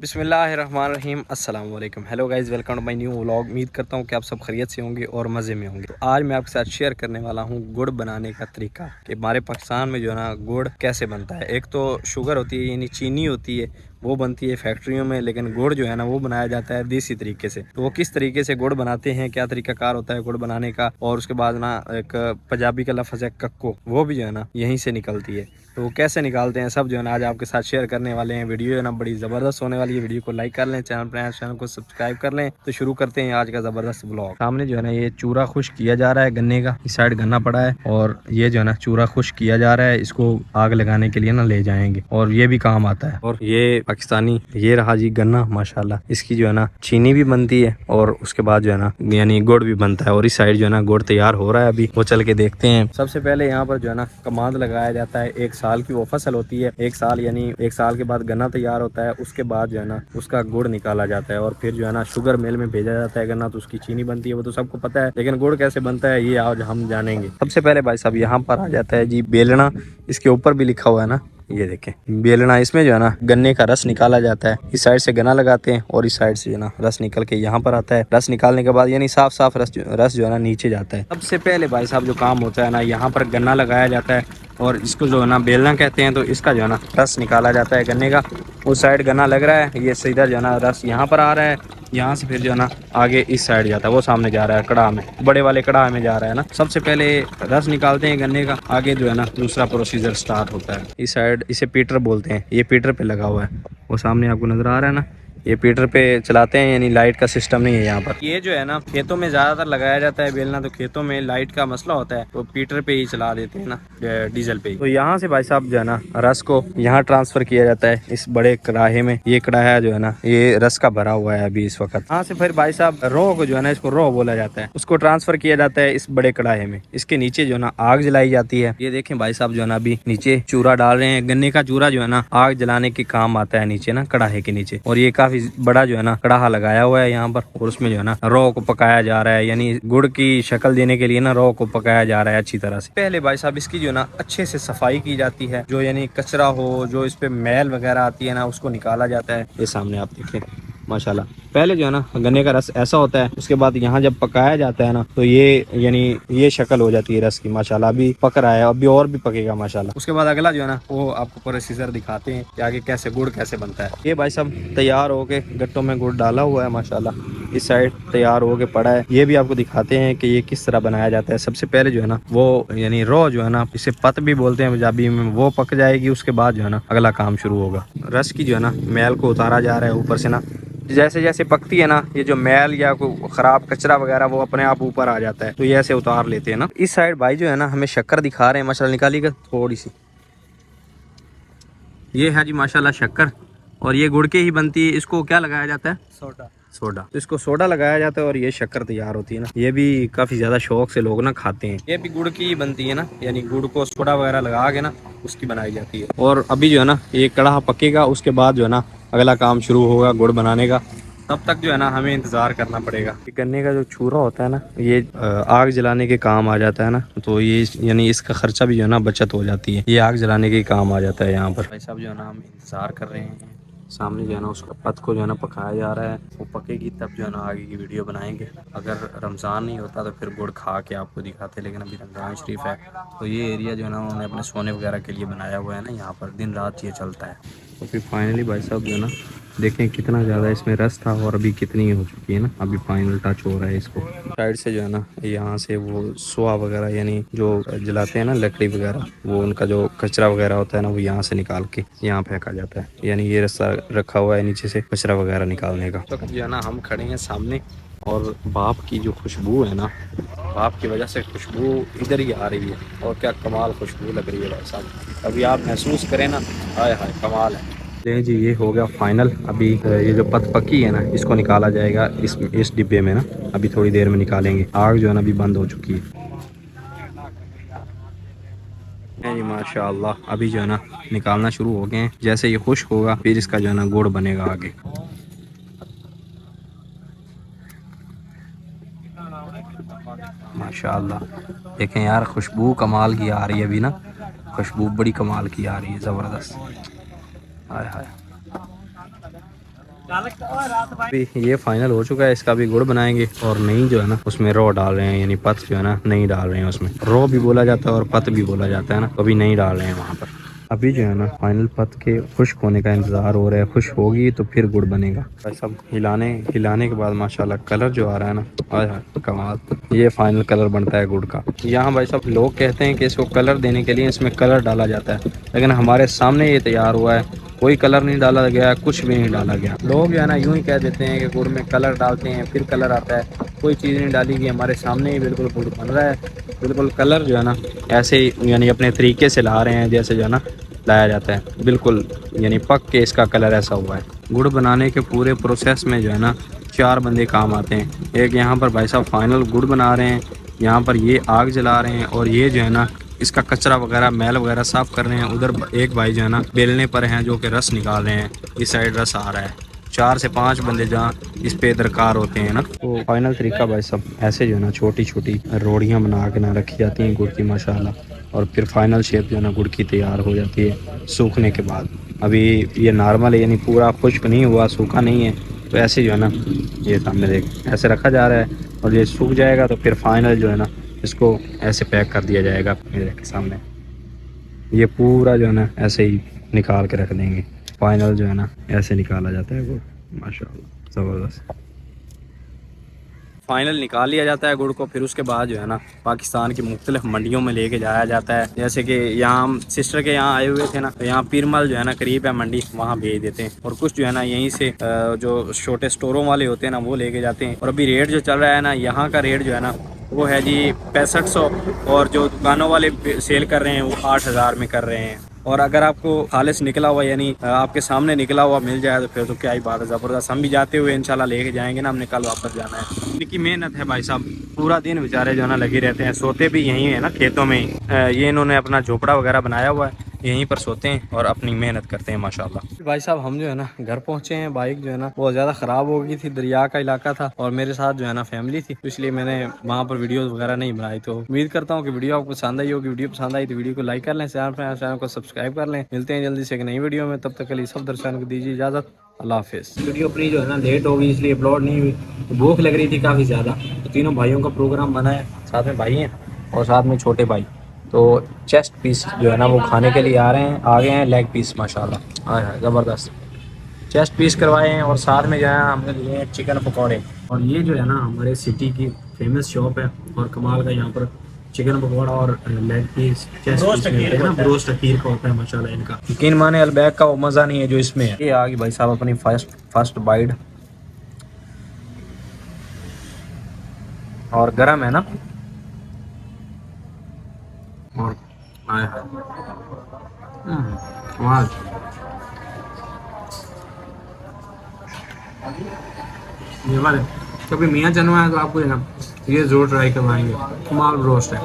बिस्मिल्लाहिर्रहमानिर्रहीम अस्सलाम वालेकुम। Hello guys, welcome to my new vlog. उम्मीद करता हूँ कि आप सब खैरियत से होंगे और मज़े में होंगे। तो आज मैं आपके साथ शेयर करने वाला हूँ गुड़ बनाने का तरीका कि हमारे पाकिस्तान में जो है ना गुड़ कैसे बनता है। एक तो शुगर होती है यानी चीनी होती है, वो बनती है फैक्ट्रियों में, लेकिन गुड़ जो है ना वो बनाया जाता है देसी तरीके से। तो वो किस तरीके से गुड़ बनाते हैं, क्या तरीकाकार होता है गुड़ बनाने का, और उसके बाद ना एक पंजाबी का लफ्ज़ है कक्को, वो भी जो है ना यहीं से निकलती है। तो वो कैसे निकालते हैं सब जो है ना आज आपके साथ शेयर करने वाले हैं। वीडियो है ना बड़ी ज़बरदस्त होने वाली है। वीडियो को लाइक कर लें, चैनल को सब्सक्राइब कर लें। तो शुरू करते हैं आज का ज़बरदस्त ब्लॉग। सामने जो है ना ये चूरा खुश किया जा रहा है गन्ने का, इस साइड गन्ना पड़ा है और ये जो है ना चूरा खुश किया जा रहा है। इसको आग लगाने के लिए ना ले जाएंगे और ये भी काम आता है। और ये पाकिस्तानी, ये रहा जी गन्ना, माशाल्लाह। इसकी जो है ना चीनी भी बनती है और उसके बाद जो है ना यानी गुड़ भी बनता है। और इस साइड जो है ना गुड़ तैयार हो रहा है, अभी वो चल के देखते हैं। सबसे पहले यहाँ पर जो है ना कमांद लगाया जाता है। एक साल की वो फसल होती है, एक साल यानी एक साल के बाद गन्ना तैयार होता है। उसके बाद जो है ना उसका गुड़ निकाला जाता है और फिर जो है ना शुगर मिल में भेजा जाता है गन्ना, तो उसकी चीनी बनती है। वो तो सबको पता है, लेकिन गुड़ कैसे बनता है ये आज हम जानेंगे। सबसे पहले भाई साहब यहाँ पर आ जाता है जी बेलना। इसके ऊपर भी लिखा हुआ है ना, ये देखें बेलना। इसमें जो है ना गन्ने का रस निकाला जाता है। इस साइड से गन्ना लगाते हैं और इस साइड से जो है ना रस निकल के यहाँ पर आता है। रस निकालने के बाद यानी साफ साफ रस जो है ना नीचे जाता है। सबसे पहले भाई साहब जो काम होता है ना, यहाँ पर गन्ना लगाया जाता है और इसको जो है ना बेलना कहते हैं। तो इसका जो है ना रस निकाला जाता है गन्ने का। उस साइड गन्ना लग रहा है, ये सीधा जो है ना रस यहाँ पर आ रहा है। यहाँ से फिर जो है ना आगे इस साइड जाता है, वो सामने जा रहा है कड़ाह में, बड़े वाले कड़ाह में जा रहा है ना। सबसे पहले रस निकालते हैं गन्ने का, आगे जो है ना दूसरा प्रोसीजर स्टार्ट होता है। इस साइड इसे पीटर बोलते हैं, ये पीटर पे लगा हुआ है, वो सामने आपको नजर आ रहा है ना, ये पीटर पे चलाते हैं, यानी लाइट का सिस्टम नहीं है यहाँ पर। ये जो है ना खेतों में ज्यादातर लगाया जाता है बेलना, तो खेतों में लाइट का मसला होता है तो पीटर पे ही चला देते हैं ना, डीजल पे ही। तो यहाँ से भाई साहब जो है ना रस को यहाँ ट्रांसफर किया जाता है इस बड़े कड़ाहे में। ये कड़ाहा जो है ना ये रस का भरा हुआ है अभी इस वक्त। यहाँ से फिर भाई साहब रो को जो है ना, इसको रो बोला जाता है, उसको ट्रांसफर किया जाता है इस बड़े कड़ाहे में। इसके नीचे जो है ना आग जलाई जाती है। ये देखें भाई साहब जो है ना अभी नीचे चूरा डाल रहे हैं। गन्ने का चूरा जो है ना आग जलाने के काम आता है नीचे ना, कड़ाहे के नीचे। और ये काफी बड़ा जो है ना कड़ाहा लगाया हुआ है यहाँ पर और उसमें जो है ना रॉ को पकाया जा रहा है, यानी गुड़ की शक्ल देने के लिए ना रॉ को पकाया जा रहा है अच्छी तरह से। पहले भाई साहब इसकी जो है ना अच्छे से सफाई की जाती है, जो यानी कचरा हो, जो इस पे मैल वगैरह आती है ना, उसको निकाला जाता है। ये सामने आप देखें माशाल्लाह। पहले जो है ना गन्ने का रस ऐसा होता है, उसके बाद यहाँ जब पकाया जाता है ना तो ये यानी ये शक्ल हो जाती है रस की माशाल्लाह। अभी पक रहा है, अभी और भी पकेगा माशाल्लाह। उसके बाद अगला जो है ना वो आपको प्रोसीजर दिखाते हैं कि आगे कैसे गुड़ कैसे बनता है। ये भाई साहब तैयार हो के गट्टों में गुड़ डाला हुआ है माशाल्लाह, इस साइड तैयार हो के पड़ा है। ये भी आपको दिखाते हैं कि ये किस तरह बनाया जाता है। सबसे पहले जो है ना वो यानी रॉ जो है ना, इसे पत भी बोलते हैं पंजाबी में, वो पक जाएगी। उसके बाद जो है ना अगला काम शुरू होगा। रस की जो है ना मैल को उतारा जा रहा है ऊपर से ना। जैसे जैसे पकती है ना ये जो मैल या कोई खराब कचरा वगैरह वो अपने आप ऊपर आ जाता है, तो ये ऐसे उतार लेते हैं ना। इस साइड भाई जो है ना हमें शक्कर दिखा रहे हैं माशाल्लाह, निकालिएगा थोड़ी सी। ये है जी माशाल्लाह शक्कर, और ये गुड़ के ही बनती है। इसको क्या लगाया जाता है? सोडा। सोडा, तो इसको सोडा लगाया जाता है और ये शक्कर तैयार होती है ना। ये भी काफी ज्यादा शौक से लोग ना खाते हैं। ये भी गुड़ की ही बनती है ना, यानी गुड़ को सोडा वगैरह लगा के ना उसकी बनाई जाती है। और अभी जो है ना ये कड़ाहा पकेगा, उसके बाद जो है ना अगला काम शुरू होगा गुड़ बनाने का। तब तक जो है ना हमें इंतजार करना पड़ेगा। गन्ने का जो चूरा होता है ना ये आग जलाने के काम आ जाता है ना, तो ये यानी इसका खर्चा भी जो है ना बचत हो जाती है। ये आग जलाने के काम आ जाता है यहाँ पर। भाई साहब जो है ना हम इंतजार कर रहे हैं, सामने जो है ना उसका पत्त को जो है ना पकाया जा रहा है। वो पकेगी तब जो है ना आगे की वीडियो बनाएंगे। अगर रमज़ान नहीं होता तो फिर गुड़ खा के आपको दिखाते, लेकिन अभी रमज़ान शरीफ है तो ये एरिया जो है ना उन्होंने अपने सोने वगैरह के लिए बनाया हुआ है ना, यहाँ पर दिन रात ये चलता है। तो फिर फाइनली भाई साहब जो है ना देखें कितना ज़्यादा इसमें रस था और अभी कितनी हो चुकी है ना। अभी फाइनल टच हो रहा है इसको। साइड से जो है ना यहाँ से वो सोआ वगैरह यानी जो जलाते हैं ना लकड़ी वगैरह, वो उनका जो कचरा वगैरह होता है ना वो यहाँ से निकाल के यहाँ फेंका जाता है। यानी ये रास्ता रखा हुआ है नीचे से कचरा वगैरह निकालने का। तो जो है ना हम खड़े हैं सामने और भाप की जो खुशबू है ना, भाप की वजह से खुशबू इधर ही आ रही है और क्या कमाल खुशबू लग रही है भाई साहब। अभी आप महसूस करें ना, हाय हाय कमाल है। जी ये हो गया फाइनल। अभी ये जो पत पकी है ना इसको निकाला जाएगा इस डिब्बे में ना, अभी थोड़ी देर में निकालेंगे। आग जो है ना अभी बंद हो चुकी है जी माशाल्लाह। अभी जो है ना निकालना शुरू हो गए हैं। जैसे ये खुश्क होगा फिर इसका जो है ना गुड़ बनेगा आगे। माशाल्लाह देखें यार खुशबू कमाल की आ रही है अभी ना, खुशबू बड़ी कमाल की आ रही है ज़बरदस्त। हाय हाय अभी ये फाइनल हो चुका है, इसका भी गुड़ बनाएंगे। और नई जो है ना उसमें रो डाल रहे हैं, यानी पत जो है ना नहीं डाल रहे हैं उसमें। रो भी बोला जाता है और पत भी बोला जाता है ना, कभी नहीं डाल रहे हैं वहाँ पर। अभी जो है ना फाइनल पत के खुश्क होने का इंतज़ार हो रहा है, खुश्क होगी तो फिर गुड़ बनेगा। भाई सब हिलाने हिलाने के बाद माशाल्लाह कलर जो आ रहा है ना, आय हाय कमाल। ये फाइनल कलर बनता है गुड़ का। यहाँ भाई सब लोग कहते हैं कि इसको कलर देने के लिए इसमें कलर डाला जाता है, लेकिन हमारे सामने ये तैयार हुआ है, कोई कलर नहीं डाला गया, कुछ भी नहीं डाला गया। लोग जो है ना यूं ही कह देते हैं कि गुड़ में कलर डालते हैं फिर कलर आता है, कोई चीज़ नहीं डाली गई। हमारे सामने ही बिल्कुल गुड़ बन रहा है, बिल्कुल कलर जो है ना ऐसे ही यानी अपने तरीके से ला रहे हैं जैसे जो है ना लाया जाता है, बिल्कुल यानी पक के इसका कलर ऐसा हुआ है। गुड़ बनाने के पूरे प्रोसेस में जो है ना 4 बंदे काम आते हैं। एक यहाँ पर भाई साहब फाइनल गुड़ बना रहे हैं, यहाँ पर ये आग जला रहे हैं, और ये जो है ना इसका कचरा वगैरह मैल वगैरह साफ़ कर रहे हैं। उधर एक भाई जो है ना बेलने पर हैं जो कि रस निकाल रहे हैं, इस साइड रस आ रहा है। 4 से 5 बंदे जहाँ इस पे दरकार होते हैं ना। तो फाइनल तरीका भाई सब ऐसे जो है ना छोटी छोटी रोटियाँ बना के ना रखी जाती हैं गुड़ की माशाल्लाह, और फिर फाइनल शेप जो है ना गुड़ की तैयार हो जाती है सूखने के बाद। अभी ये नॉर्मल है, यानी पूरा खुश्क नहीं हुआ, सूखा नहीं है। तो ऐसे जो है ना ये सामने देख ऐसे रखा जा रहा है, और ये सूख जाएगा तो फिर फाइनल जो है ना इसको ऐसे पैक कर दिया जाएगा मेरे के सामने। ये पूरा जो है ना ऐसे ही निकाल के रख देंगे। फाइनल जो है ना ऐसे निकाला जाता है गुड़, माशाल्लाह ज़बरदस्त। फाइनल निकाल लिया जाता है गुड़ को, फिर उसके बाद जो है ना पाकिस्तान की मुख्तलिफ मंडियों में लेके जाया जाता है। जैसे कि यहाँ हम सिस्टर के यहाँ आए हुए थे ना, तो यहाँ पीरमल जो है ना करीब है मंडी, वहाँ भेज देते हैं। और कुछ जो है ना यहीं से जो छोटे स्टोरों वाले होते हैं ना वो लेके जाते हैं। और अभी रेट जो चल रहा है ना, यहाँ का रेट जो है ना वो है जी 6500, और जो दुकानों वाले सेल कर रहे हैं वो 8000 में कर रहे हैं। और अगर आपको खालिस निकला हुआ यानी आपके सामने निकला हुआ मिल जाए तो फिर तो क्या ही बात है, ज़बरदस्त। हम भी जाते हुए इंशाल्लाह लेके जाएंगे ना, हमने कल वापस जाना है। इनकी मेहनत है भाई साहब, पूरा दिन बेचारे जो है ना लगे रहते हैं, सोते भी यहीं है ना खेतों में। ये इन्होंने अपना झोपड़ा वगैरह बनाया हुआ है, यहीं पर सोते हैं और अपनी मेहनत करते हैं माशाल्लाह। भाई साहब हम जो है ना घर पहुंचे हैं, बाइक जो है ना बहुत ज़्यादा ख़राब हो गई थी, दरिया का इलाका था और मेरे साथ जो है ना फैमिली थी, तो इसलिए मैंने वहाँ पर वीडियोस वगैरह नहीं बनाई। तो उम्मीद करता हूँ कि वीडियो आपको पसंद आई होगी। वीडियो पसंद आई तो वीडियो को लाइक कर लें, चैनल को सब्सक्राइब कर लें। मिलते हैं जल्दी से एक नई वीडियो में, तब तक के लिए सब दर्शकों को दीजिए इजाज़त। अल्लाह हाफिज़। वीडियो अपनी जो है ना लेट हो गई इसलिए अपलोड नहीं हुई, तो भूख लग रही थी काफ़ी ज़्यादा, तो तीनों भाइयों का प्रोग्राम बना है, साथ में भाई हैं और साथ में छोटे भाई। तो चेस्ट पीस जो है ना वो खाने के लिए आ रहे हैं, आ गए हैं लेग पीस माशाल्लाह, हाँ ज़बरदस्त चेस्ट पीस करवाए हैं। और साथ में जो है हमने लिए हैं चिकन पकौड़े। और ये जो है ना हमारे सिटी की फेमस शॉप है, और कमाल का यहाँ पर चिकन पकौड़ा और लेग पीस चेस्ट पीस मिलते हैं ना, ब्रोस्ट खीर का होता है माशाल्लाह इनका। यकीन माने अलबैक का वो मज़ा नहीं है जो इसमें है। ये आ गई भाई साहब अपनी फर्स्ट बाइट, और गर्म है ना, और आया कमाल। ये वाले कभी मियाँ चनवा है तो आपको है ना ये ज़रूर ट्राई करवाएंगे, कमाल रोस्ट है।